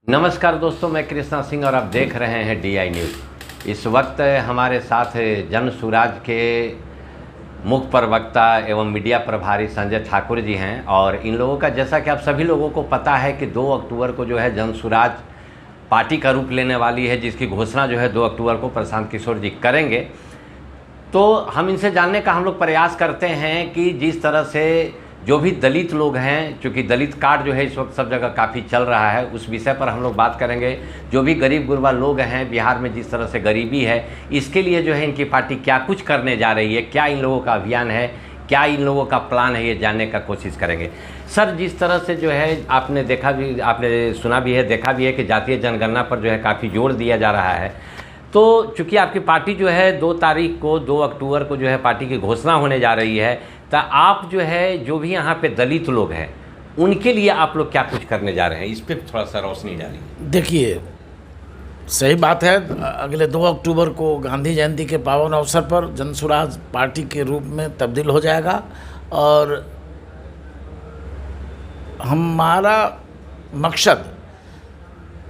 नमस्कार दोस्तों, मैं कृष्णा सिंह और आप देख रहे हैं DI न्यूज़। इस वक्त हमारे साथ जन सुराज के मुख्य प्रवक्ता एवं मीडिया प्रभारी संजय ठाकुर जी हैं। और इन लोगों का, जैसा कि आप सभी लोगों को पता है कि 2 अक्टूबर को जो है जन सुराज पार्टी का रूप लेने वाली है, जिसकी घोषणा जो है 2 अक्टूबर को प्रशांत किशोर जी करेंगे। तो हम इनसे जानने का हम लोग प्रयास करते हैं कि जिस तरह से जो भी दलित लोग हैं, चूँकि दलित कार्ड जो है इस वक्त सब जगह काफ़ी चल रहा है, उस विषय पर हम लोग बात करेंगे। जो भी गरीब गुरबा लोग हैं बिहार में, जिस तरह से गरीबी है, इसके लिए जो है इनकी पार्टी क्या कुछ करने जा रही है, क्या इन लोगों का अभियान है, क्या इन लोगों का प्लान है, ये जानने का कोशिश करेंगे। सर, जिस तरह से जो है आपने देखा भी, आपने सुना भी है, देखा भी है कि जातीय जनगणना पर जो है काफ़ी जोर दिया जा रहा है। तो चूँकि आपकी पार्टी जो है 2 तारीख को, 2 अक्टूबर को जो है पार्टी की घोषणा होने जा रही है, तो आप जो है जो भी यहाँ पे दलित लोग हैं उनके लिए आप लोग क्या कुछ करने जा रहे हैं, इस पर थोड़ा सा रोशनी डालिए। देखिए, सही बात है, अगले 2 अक्टूबर को गांधी जयंती के पावन अवसर पर जनसुराज पार्टी के रूप में तब्दील हो जाएगा। और हमारा मकसद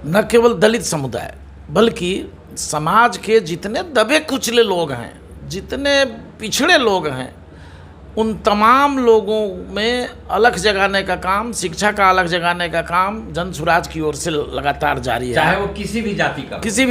न केवल दलित समुदाय बल्कि समाज के जितने दबे कुचले लोग हैं, जितने पिछड़े लोग हैं, उन तमाम लोगों में अलख जगाने का काम, शिक्षा का अलख जगाने का काम जनसुराज की ओर से लगातार जारी है, चाहे वो किसी भी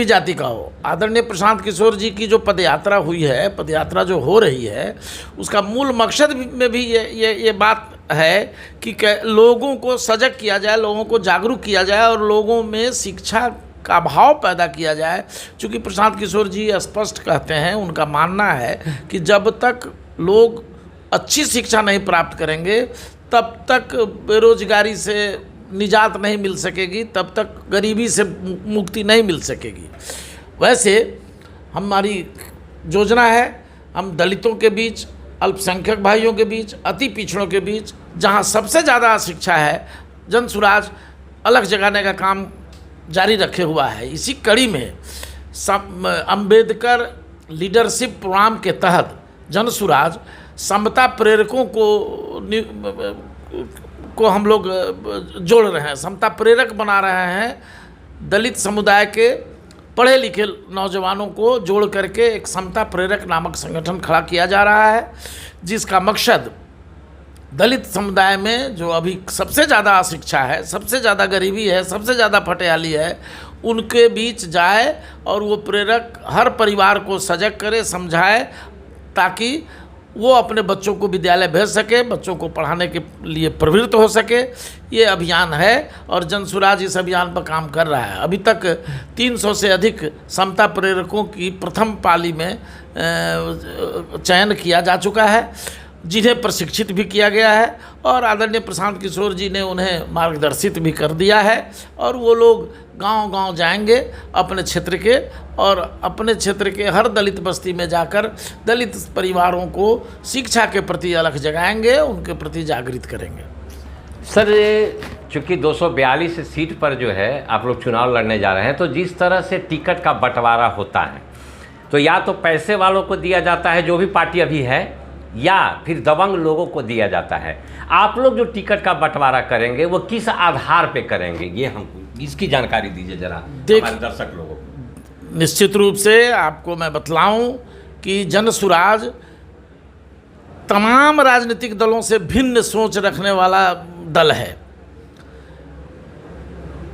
जाति का हो। आदरणीय प्रशांत किशोर जी की जो पदयात्रा हुई है, पदयात्रा जो हो रही है, उसका मूल मकसद में भी ये बात है कि लोगों को सजग किया जाए, लोगों को जागरूक किया जाए और लोगों में शिक्षा का भाव पैदा किया जाए। चूँकि प्रशांत किशोर जी स्पष्ट कहते हैं, उनका मानना है कि जब तक लोग अच्छी शिक्षा नहीं प्राप्त करेंगे तब तक बेरोजगारी से निजात नहीं मिल सकेगी, तब तक गरीबी से मुक्ति नहीं मिल सकेगी। वैसे हमारी योजना है, हम दलितों के बीच, अल्पसंख्यक भाइयों के बीच, अति पिछड़ों के बीच, जहां सबसे ज़्यादा शिक्षा है, जनसुराज अलख जगाने का काम जारी रखे हुआ है। इसी कड़ी में अम्बेडकर लीडरशिप प्रोग्राम के तहत जनसुराज समता प्रेरकों को हम लोग जोड़ रहे हैं, समता प्रेरक बना रहे हैं। दलित समुदाय के पढ़े लिखे नौजवानों को जोड़ करके एक समता प्रेरक नामक संगठन खड़ा किया जा रहा है, जिसका मकसद दलित समुदाय में जो अभी सबसे ज़्यादा अशिक्षा है, सबसे ज़्यादा गरीबी है, सबसे ज़्यादा फटेहाली है, उनके बीच जाए और वो प्रेरक हर परिवार को सजग करे, समझाए, ताकि वो अपने बच्चों को विद्यालय भेज सके, बच्चों को पढ़ाने के लिए प्रवृत्त हो सके। ये अभियान है और जनसुराज इस अभियान पर काम कर रहा है। अभी तक 300 से अधिक समता प्रेरकों की प्रथम पाली में चयन किया जा चुका है, जिन्हें प्रशिक्षित भी किया गया है और आदरणीय प्रशांत किशोर जी ने उन्हें मार्गदर्शित भी कर दिया है। और वो लोग गांव-गांव जाएंगे अपने क्षेत्र के, और अपने क्षेत्र के हर दलित बस्ती में जाकर दलित परिवारों को शिक्षा के प्रति अलख जगाएंगे, उनके प्रति जागृत करेंगे। सर, चूँकि 242 सीट पर जो है आप लोग चुनाव लड़ने जा रहे हैं, तो जिस तरह से टिकट का बंटवारा होता है, तो या तो पैसे वालों को दिया जाता है जो भी पार्टी अभी है, या फिर दबंग लोगों को दिया जाता है। आप लोग जो टिकट का बंटवारा करेंगे वो किस आधार पे करेंगे, ये हमको इसकी जानकारी दीजिए जरा हमारे दर्शक लोगों को। निश्चित रूप से आपको मैं बतलाऊं कि जनसुराज तमाम राजनीतिक दलों से भिन्न सोच रखने वाला दल है।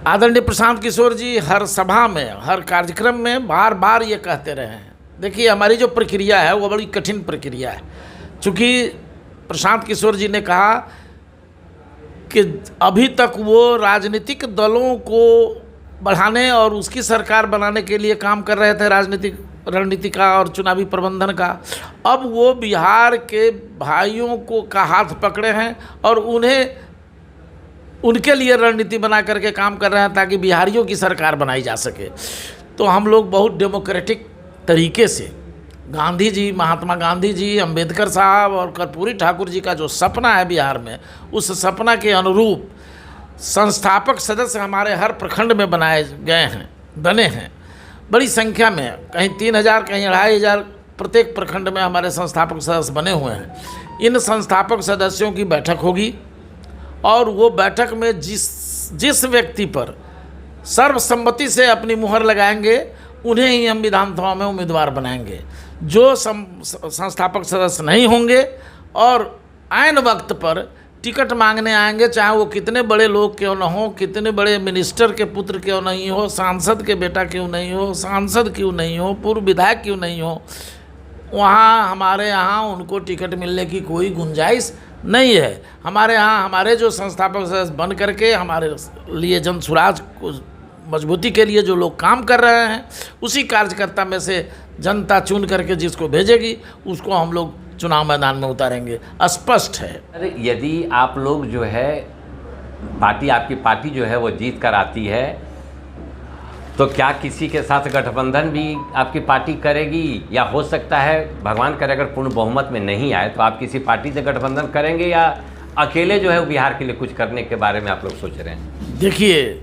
आदरणीय प्रशांत किशोर जी हर सभा में, हर कार्यक्रम में बार बार ये कहते रहे हैं। देखिए, हमारी जो प्रक्रिया है वो बड़ी कठिन प्रक्रिया है। चूँकि प्रशांत किशोर जी ने कहा कि अभी तक वो राजनीतिक दलों को बढ़ाने और उसकी सरकार बनाने के लिए काम कर रहे थे, राजनीतिक रणनीति का और चुनावी प्रबंधन का। अब वो बिहार के भाइयों को का हाथ पकड़े हैं और उन्हें उनके लिए रणनीति बना करके काम कर रहे हैं ताकि बिहारियों की सरकार बनाई जा सके। तो हम लोग बहुत डेमोक्रेटिक तरीके से गांधी जी, महात्मा गांधी जी, अंबेडकर साहब और कर्पूरी ठाकुर जी का जो सपना है बिहार में, उस सपना के अनुरूप संस्थापक सदस्य हमारे हर प्रखंड में बनाए गए हैं, बने हैं बड़ी संख्या में। कहीं 3000, कहीं 2500 प्रत्येक प्रखंड में हमारे संस्थापक सदस्य बने हुए हैं। इन संस्थापक सदस्यों की बैठक होगी और वो बैठक में जिस व्यक्ति पर सर्वसम्मति से अपनी मुहर लगाएंगे, उन्हें ही हम विधानसभा में उम्मीदवार बनाएंगे। जो संस्थापक सदस्य नहीं होंगे और ऐन वक्त पर टिकट मांगने आएंगे, चाहे वो कितने बड़े लोग क्यों न हो, कितने बड़े मिनिस्टर के पुत्र क्यों नहीं हो, सांसद के बेटा क्यों नहीं हो, सांसद क्यों नहीं हो, पूर्व विधायक क्यों नहीं हो, वहाँ हमारे यहाँ उनको टिकट मिलने की कोई गुंजाइश नहीं है। हमारे यहाँ हमारे जो संस्थापक सदस्य बन करके हमारे लिए जन सुराज को मजबूती के लिए जो लोग काम कर रहे हैं, उसी कार्यकर्ता में से जनता चुन करके जिसको भेजेगी उसको हम लोग चुनाव मैदान में उतारेंगे, स्पष्ट है। अरे यदि आप लोग जो है पार्टी, आपकी पार्टी जो है वो जीत कर आती है, तो क्या किसी के साथ गठबंधन भी आपकी पार्टी करेगी, या हो सकता है भगवान करे अगर पूर्ण बहुमत में नहीं आए तो आप किसी पार्टी से गठबंधन करेंगे, या अकेले जो है बिहार के लिए कुछ करने के बारे में आप लोग सोच रहे हैं? देखिए,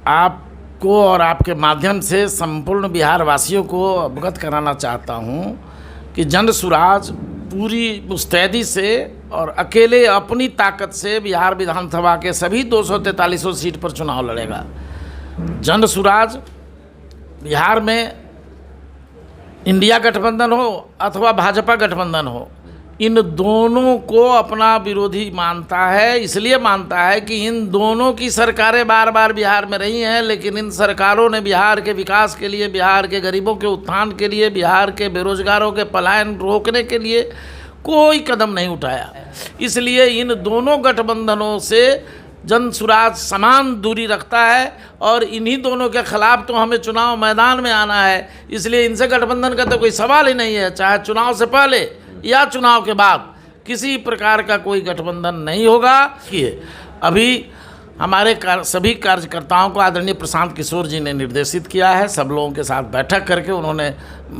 आपको और आपके माध्यम से संपूर्ण बिहार वासियों को अवगत कराना चाहता हूं कि जन सुराज पूरी मुस्तैदी से और अकेले अपनी ताकत से बिहार विधानसभा के सभी 243 सीट पर चुनाव लड़ेगा। जन सुराज बिहार में इंडिया गठबंधन हो अथवा भाजपा गठबंधन हो, इन दोनों को अपना विरोधी मानता है। इसलिए मानता है कि इन दोनों की सरकारें बार बार बिहार में रही हैं, लेकिन इन सरकारों ने बिहार के विकास के लिए, बिहार के गरीबों के उत्थान के लिए, बिहार के बेरोजगारों के पलायन रोकने के लिए कोई कदम नहीं उठाया। इसलिए इन दोनों गठबंधनों से जन सुराज समान दूरी रखता है और इन्हीं दोनों के खिलाफ तो हमें चुनाव मैदान में आना है। इसलिए इनसे गठबंधन का तो कोई सवाल ही नहीं है। चाहे चुनाव से पहले या चुनाव के बाद किसी प्रकार का कोई गठबंधन नहीं होगा। अभी हमारे सभी कार्यकर्ताओं को आदरणीय प्रशांत किशोर जी ने निर्देशित किया है, सब लोगों के साथ बैठक करके उन्होंने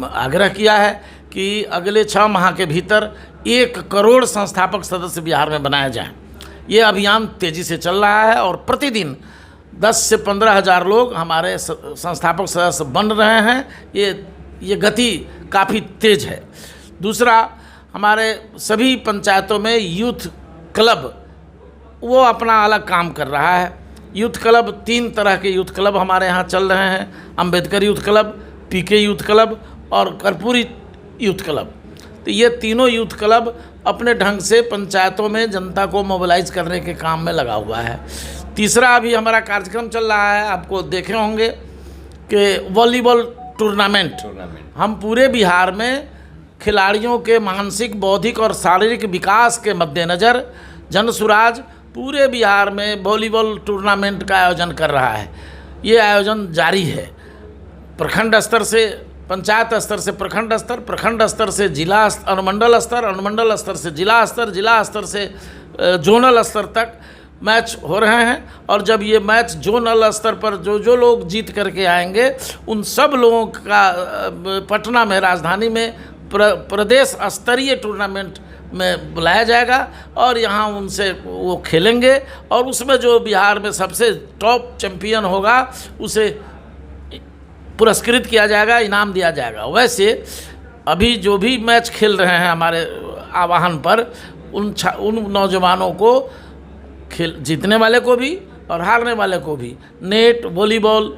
आग्रह किया है कि अगले 6 माह के भीतर 1 करोड़ संस्थापक सदस्य बिहार में बनाए जाएं। ये अभियान तेज़ी से चल रहा है और प्रतिदिन 10 से 15 हज़ार लोग हमारे संस्थापक सदस्य बन रहे हैं। ये गति काफ़ी तेज़ है। दूसरा, हमारे सभी पंचायतों में यूथ क्लब वो अपना अलग काम कर रहा है। यूथ क्लब 3 तरह के यूथ क्लब हमारे यहाँ चल रहे हैं, अंबेडकर यूथ क्लब, पीके यूथ क्लब और कर्पूरी यूथ क्लब। तो ये तीनों यूथ क्लब अपने ढंग से पंचायतों में जनता को मोबिलाइज करने के काम में लगा हुआ है। तीसरा, अभी हमारा कार्यक्रम चल रहा है, आपको देखे होंगे कि वॉलीबॉल टूर्नामेंट हम पूरे बिहार में खिलाड़ियों के मानसिक, बौद्धिक और शारीरिक विकास के मद्देनज़र जन सुराज पूरे बिहार में वॉलीबॉल टूर्नामेंट का आयोजन कर रहा है। ये आयोजन जारी है, प्रखंड स्तर से पंचायत स्तर से प्रखंड स्तर, प्रखंड स्तर से जिला अनुमंडल स्तर, अनुमंडल स्तर से जिला स्तर, जिला स्तर से जोनल स्तर तक मैच हो रहे हैं। और जब ये मैच जोनल स्तर पर जो लोग जीत करके आएंगे, उन सब लोगों का पटना में, राजधानी में प्रदेश स्तरीय टूर्नामेंट में बुलाया जाएगा और यहाँ उनसे वो खेलेंगे और उसमें जो बिहार में सबसे टॉप चैंपियन होगा उसे पुरस्कृत किया जाएगा, इनाम दिया जाएगा। वैसे अभी जो भी मैच खेल रहे हैं हमारे आह्वान पर, उन नौजवानों को जीतने वाले को भी और हारने वाले को भी नेट, वॉलीबॉल,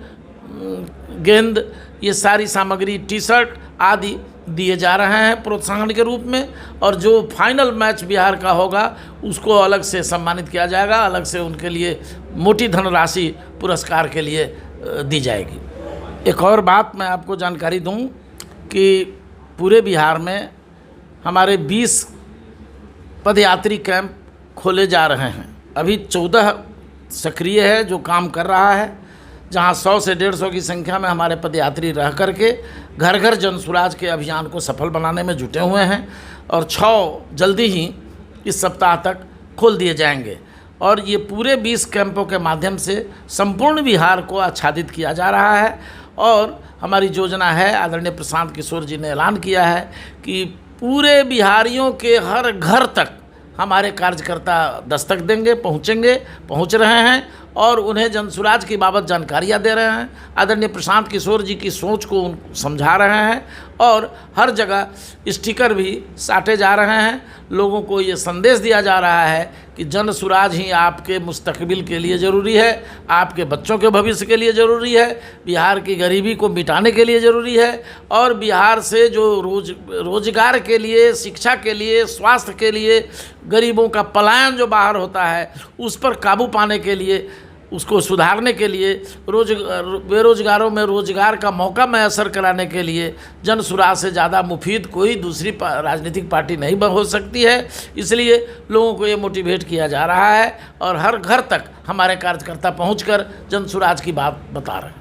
गेंद, ये सारी सामग्री, टी-शर्ट आदि दिए जा रहे हैं प्रोत्साहन के रूप में। और जो फाइनल मैच बिहार का होगा उसको अलग से सम्मानित किया जाएगा, अलग से उनके लिए मोटी धनराशि पुरस्कार के लिए दी जाएगी। एक और बात मैं आपको जानकारी दूं कि पूरे बिहार में हमारे 20 पदयात्री कैंप खोले जा रहे हैं। अभी 14 सक्रिय है जो काम कर रहा है, जहां 100 से 150 की संख्या में हमारे पदयात्री रह करके घर घर जन सुराज के अभियान को सफल बनाने में जुटे हुए हैं और 6 जल्दी ही इस सप्ताह तक खोल दिए जाएंगे। और ये पूरे 20 कैंपों के माध्यम से संपूर्ण बिहार को आच्छादित किया जा रहा है। और हमारी योजना है, आदरणीय प्रशांत किशोर जी ने ऐलान किया है कि पूरे बिहारियों के हर घर तक हमारे कार्यकर्ता दस्तक देंगे, पहुंच रहे हैं और उन्हें जनसुराज की बाबत जानकारियां दे रहे हैं। आदरणीय प्रशांत किशोर जी की सोच को समझा रहे हैं और हर जगह स्टिकर भी साटे जा रहे हैं। लोगों को ये संदेश दिया जा रहा है कि कि जन सुराज ही आपके मुस्तकबिल के लिए ज़रूरी है, आपके बच्चों के भविष्य के लिए ज़रूरी है, बिहार की गरीबी को मिटाने के लिए ज़रूरी है, और बिहार से जो रोजगार के लिए, शिक्षा के लिए, स्वास्थ्य के लिए गरीबों का पलायन जो बाहर होता है उस पर काबू पाने के लिए, उसको सुधारने के लिए, बेरोजगारों में रोजगार का मौका मैसर कराने के लिए जन सुराज से ज़्यादा मुफीद कोई दूसरी राजनीतिक पार्टी नहीं हो सकती है। इसलिए लोगों को ये मोटिवेट किया जा रहा है और हर घर तक हमारे कार्यकर्ता पहुंचकर जन सुराज की बात बता रहे हैं।